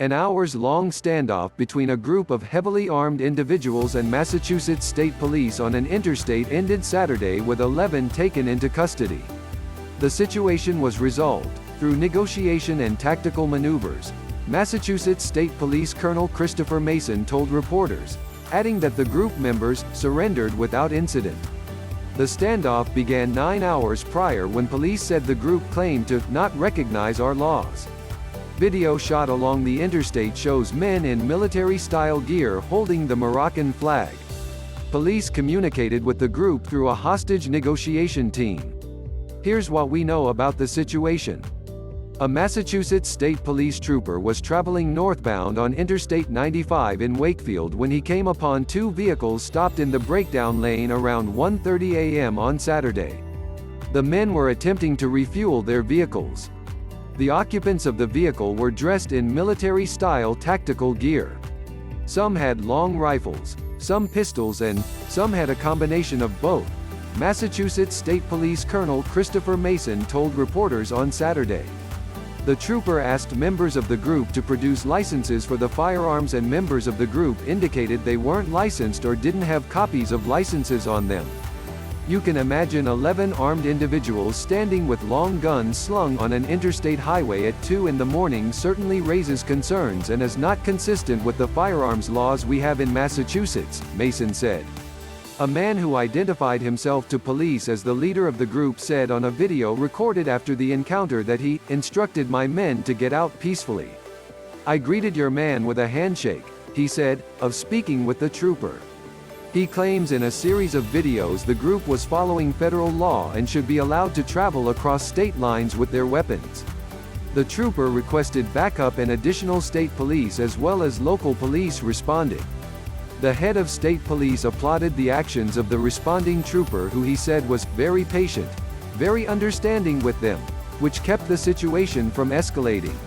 An hours-long standoff between a group of heavily armed individuals and Massachusetts State Police on an interstate ended Saturday with 11 taken into custody. The situation was resolved through negotiation and tactical maneuvers, Massachusetts State Police Colonel Christopher Mason told reporters, adding that the group members surrendered without incident. The standoff began 9 hours prior when police said the group claimed to not recognize our laws. Video shot along the interstate shows men in military-style gear holding the Moroccan flag. Police communicated with the group through a hostage negotiation team. Here's what we know about the situation. A Massachusetts State Police trooper was traveling northbound on Interstate 95 in Wakefield when he came upon two vehicles stopped in the breakdown lane around 1:30 a.m. on Saturday. The men were attempting to refuel their vehicles. The occupants of the vehicle were dressed in military-style tactical gear. Some had long rifles, some pistols and some had a combination of both, Massachusetts State Police Colonel Christopher Mason told reporters on Saturday. The trooper asked members of the group to produce licenses for the firearms and members of the group indicated they weren't licensed or didn't have copies of licenses on them. You can imagine 11 armed individuals standing with long guns slung on an interstate highway at 2 in the morning certainly raises concerns and is not consistent with the firearms laws we have in Massachusetts, Mason said. A man who identified himself to police as the leader of the group said on a video recorded after the encounter that he instructed my men to get out peacefully. "I greeted your man with a handshake," he said, of speaking with the trooper. He claims in a series of videos the group was following federal law and should be allowed to travel across state lines with their weapons. The trooper requested backup and additional state police as well as local police responded. The head of state police applauded the actions of the responding trooper who he said was very patient, very understanding with them, which kept the situation from escalating.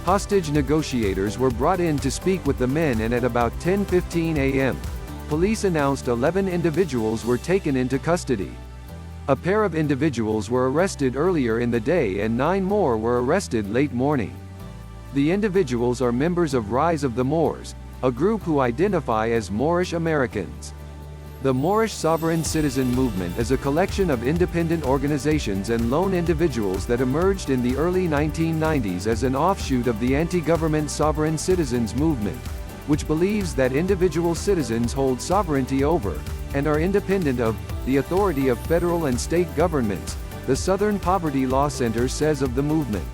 Hostage negotiators were brought in to speak with the men and at about 10:15 a.m. police announced 11 individuals were taken into custody. A pair of individuals were arrested earlier in the day and 9 more were arrested late morning. The individuals are members of Rise of the Moors, a group who identify as Moorish Americans. The Moorish Sovereign Citizen Movement is a collection of independent organizations and lone individuals that emerged in the early 1990s as an offshoot of the anti-government Sovereign Citizens Movement, which believes that individual citizens hold sovereignty over, and are independent of, the authority of federal and state governments, the Southern Poverty Law Center says of the movement.